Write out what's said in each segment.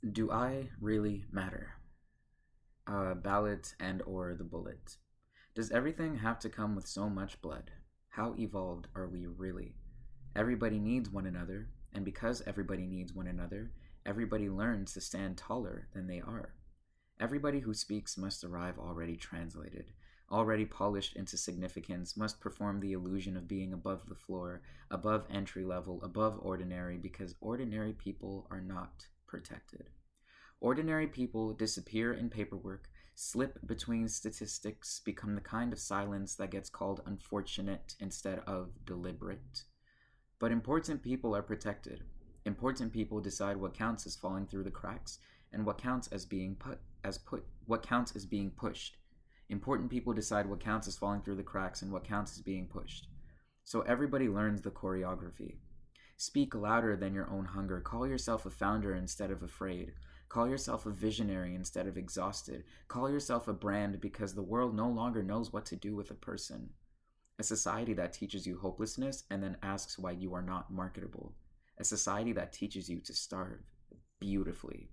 Do I really matter? Ballot and or the bullet. Does everything have to come with so much blood? How evolved are we really? Everybody needs one another, and because everybody needs one another, everybody learns to stand taller than they are. Everybody who speaks must arrive already translated, already polished into significance, must perform the illusion of being above the floor, above entry level, above ordinary, because ordinary people are not protected. Ordinary people disappear in paperwork, slip between statistics, become the kind of silence that gets called unfortunate instead of deliberate. But important people are protected. Important people decide what counts as falling through the cracks and what counts as being what counts as being pushed. Important people decide what counts as falling through the cracks and what counts as being pushed. So everybody learns the choreography. Speak louder than your own hunger. Call yourself a founder instead of afraid. Call yourself a visionary instead of exhausted. Call yourself a brand because the world no longer knows what to do with a person. A society that teaches you hopelessness and then asks why you are not marketable. A society that teaches you to starve beautifully.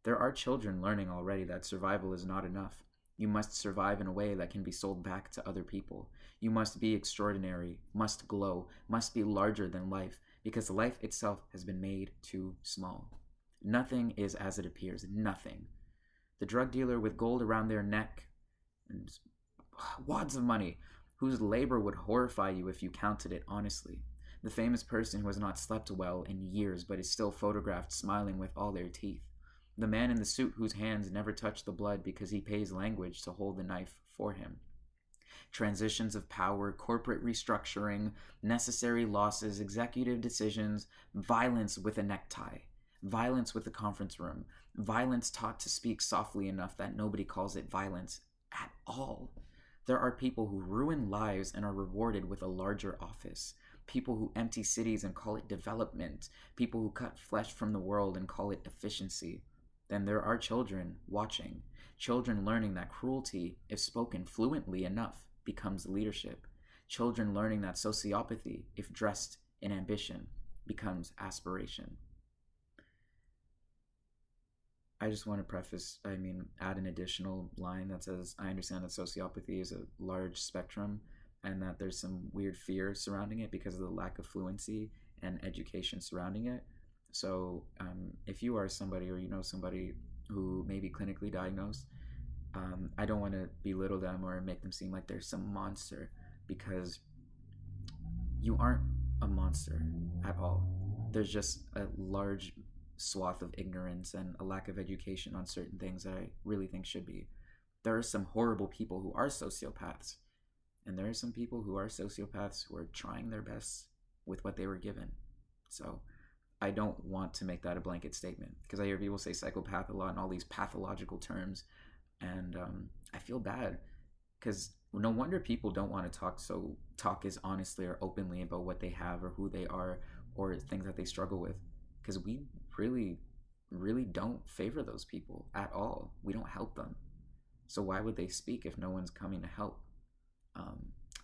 There are children learning already that survival is not enough. You must survive in a way that can be sold back to other people. You must be extraordinary, must glow, must be larger than life, because life itself has been made too small. Nothing is as it appears. Nothing. The drug dealer with gold around their neck and wads of money, whose labor would horrify you if you counted it honestly. The famous person who has not slept well in years but is still photographed smiling with all their teeth. The man in the suit whose hands never touch the blood because he pays language to hold the knife for him. Transitions of power, corporate restructuring, necessary losses, executive decisions, violence with a necktie, violence with the conference room, violence taught to speak softly enough that nobody calls it violence at all. There are people who ruin lives and are rewarded with a larger office. People who empty cities and call it development. People who cut flesh from the world and call it efficiency. Then there are children watching. Children learning that cruelty, if spoken fluently enough, becomes leadership. Children learning that sociopathy, if dressed in ambition, becomes aspiration. I just want to add an additional line that says, I understand that sociopathy is a large spectrum and that there's some weird fear surrounding it because of the lack of fluency and education surrounding it. So, if you are somebody or you know somebody who may be clinically diagnosed, I don't want to belittle them or make them seem like they're some monster because you aren't a monster at all. There's just a large swath of ignorance and a lack of education on certain things that I really think should be. There are some horrible people who are sociopaths, and there are some people who are sociopaths who are trying their best with what they were given. So I don't want to make that a blanket statement because I hear people say psychopath a lot and all these pathological terms, and I feel bad because no wonder people don't want to talk as honestly or openly about what they have or who they are or things that they struggle with because we really really don't favor those people at all. We don't help them, so why would they speak if no one's coming to help?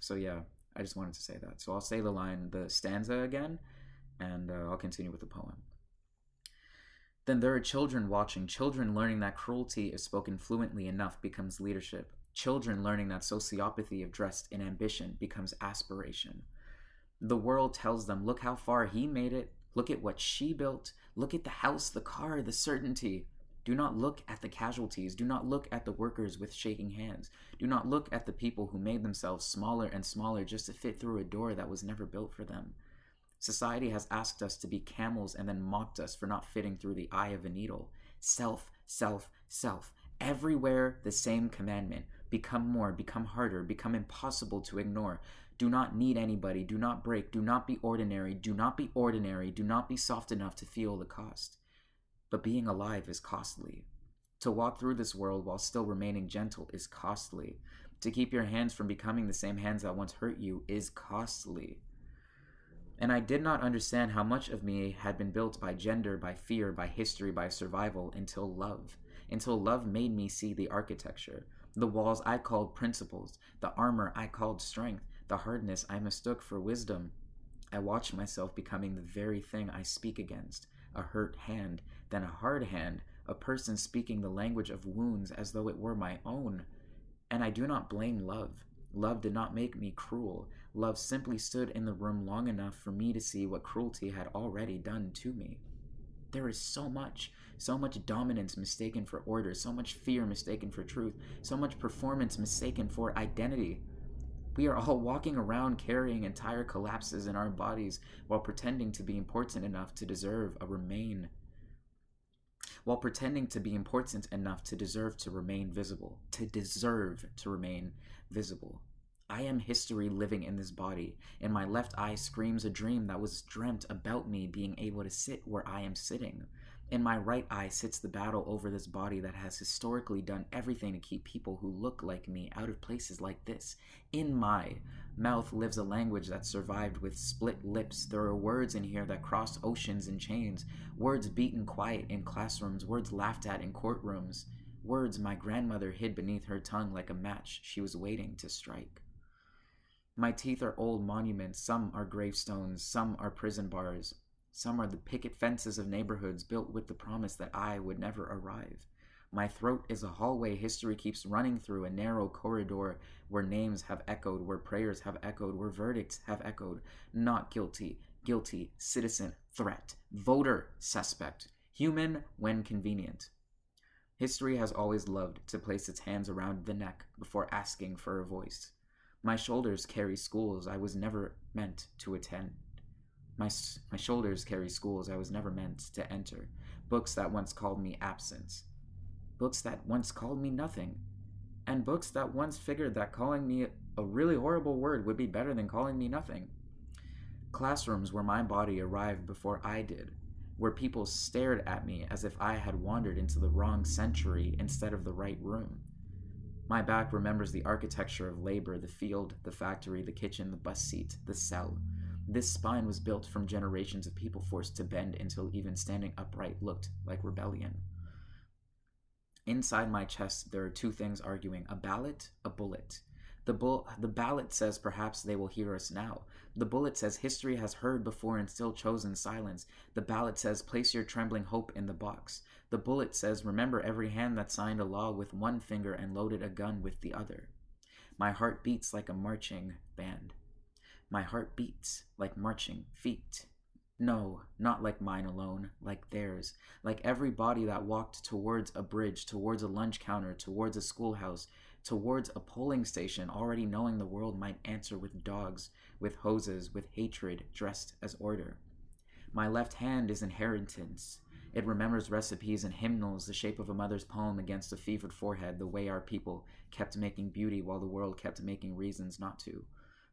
So yeah, I just wanted to say that. So I'll say the stanza again, and I'll continue with the poem. Then there are children watching, children learning that cruelty, if spoken fluently enough, becomes leadership. Children learning that sociopathy, if dressed in ambition, becomes aspiration. The world tells them, look how far he made it, look at what she built, look at the house, the car, the certainty. Do not look at the casualties. Do not look at the workers with shaking hands. Do not look at the people who made themselves smaller and smaller just to fit through a door that was never built for them. Society has asked us to be camels and then mocked us for not fitting through the eye of a needle. Self, self, self. Everywhere the same commandment. Become more, become harder, become impossible to ignore. Do not need anybody, do not break, do not be ordinary, do not be ordinary, do not be soft enough to feel the cost. But being alive is costly. To walk through this world while still remaining gentle is costly. To keep your hands from becoming the same hands that once hurt you is costly. And I did not understand how much of me had been built by gender, by fear, by history, by survival, until love made me see the architecture. The walls I called principles, the armor I called strength, the hardness I mistook for wisdom. I watched myself becoming the very thing I speak against. a hurt hand, then a hard hand, a person speaking the language of wounds as though it were my own. And I do not blame love. Love did not make me cruel. Love simply stood in the room long enough for me to see what cruelty had already done to me. There is so much dominance mistaken for order, so much fear mistaken for truth, so much performance mistaken for identity. We are all walking around carrying entire collapses in our bodies while pretending to be important enough to deserve to remain visible, to deserve to remain visible. I am history living in this body, and my left eye screams a dream that was dreamt about me being able to sit where I am sitting. In my right eye sits the battle over this body that has historically done everything to keep people who look like me out of places like this. In my mouth lives a language that survived with split lips. There are words in here that cross oceans and chains, words beaten quiet in classrooms, words laughed at in courtrooms, words my grandmother hid beneath her tongue like a match she was waiting to strike. My teeth are old monuments, some are gravestones, some are prison bars. Some are the picket fences of neighborhoods built with the promise that I would never arrive. My throat is a hallway history keeps running through, a narrow corridor where names have echoed, where prayers have echoed, where verdicts have echoed. Not guilty, guilty, citizen, threat, voter, suspect, human when convenient. History has always loved to place its hands around the neck before asking for a voice. My shoulders carry schools I was never meant to attend. My shoulders carry schools I was never meant to enter, books that once called me absence, books that once called me nothing, and books that once figured that calling me a really horrible word would be better than calling me nothing. Classrooms where my body arrived before I did, where people stared at me as if I had wandered into the wrong century instead of the right room. My back remembers the architecture of labor, the field, the factory, the kitchen, the bus seat, the cell. This spine was built from generations of people forced to bend until even standing upright looked like rebellion. Inside my chest, there are two things arguing, a ballot, a bullet. The ballot says perhaps they will hear us now. The bullet says history has heard before and still chosen silence. The ballot says place your trembling hope in the box. The bullet says remember every hand that signed a law with one finger and loaded a gun with the other. My heart beats like a marching band. My heart beats like marching feet. No, not like mine alone, like theirs, like every body that walked towards a bridge, towards a lunch counter, towards a schoolhouse, towards a polling station, already knowing the world might answer with dogs, with hoses, with hatred dressed as order. My left hand is inheritance. It remembers recipes and hymnals, the shape of a mother's palm against a fevered forehead, the way our people kept making beauty while the world kept making reasons not to.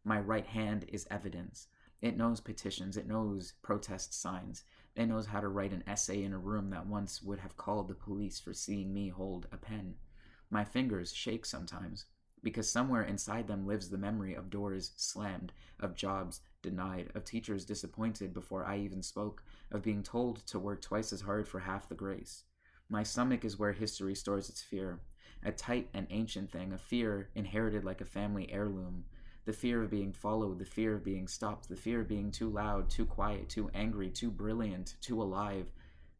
My right hand is evidence. It knows petitions. It knows protest signs. It knows how to write an essay in a room that once would have called the police for seeing me hold a pen. My fingers shake sometimes, because somewhere inside them lives the memory of doors slammed, of jobs denied, of teachers disappointed before I even spoke, of being told to work twice as hard for half the grace. My stomach is where history stores its fear, a tight and ancient thing, a fear inherited like a family heirloom. The fear of being followed, the fear of being stopped, the fear of being too loud, too quiet, too angry, too brilliant, too alive.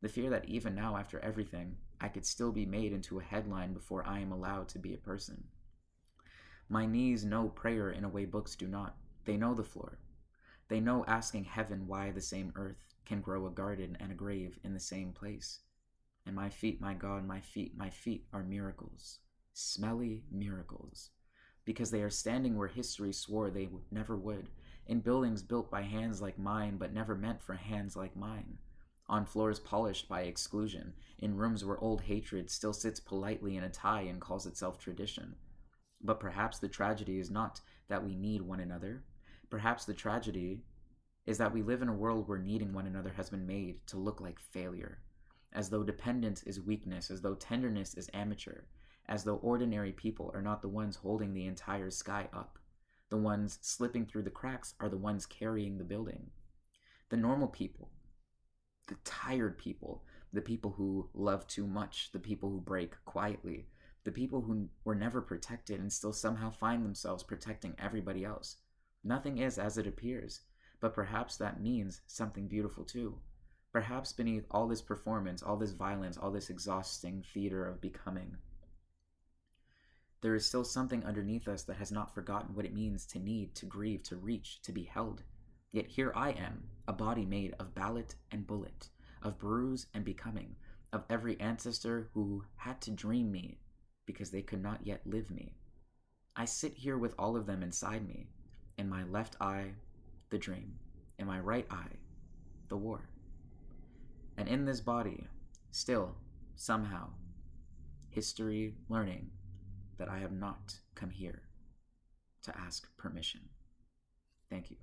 The fear that even now, after everything, I could still be made into a headline before I am allowed to be a person. My knees know prayer in a way books do not. They know the floor. They know asking heaven why the same earth can grow a garden and a grave in the same place. And my feet, my God, my feet are miracles. Smelly miracles. Because they are standing where history swore they never would, in buildings built by hands like mine but never meant for hands like mine, on floors polished by exclusion, in rooms where old hatred still sits politely in a tie and calls itself tradition. But perhaps the tragedy is not that we need one another. Perhaps the tragedy is that we live in a world where needing one another has been made to look like failure, as though dependence is weakness, as though tenderness is amateur, as though ordinary people are not the ones holding the entire sky up. The ones slipping through the cracks are the ones carrying the building. The normal people, the tired people, the people who love too much, the people who break quietly, the people who were never protected and still somehow find themselves protecting everybody else. Nothing is as it appears, but perhaps that means something beautiful too. Perhaps beneath all this performance, all this violence, all this exhausting theater of becoming, there is still something underneath us that has not forgotten what it means to need, to grieve, to reach, to be held. Yet here I am, a body made of ballot and bullet, of bruise and becoming, of every ancestor who had to dream me because they could not yet live me. I sit here with all of them inside me. In my left eye, the dream. In my right eye, the war. And in this body, still, somehow, history learning that I have not come here to ask permission. Thank you.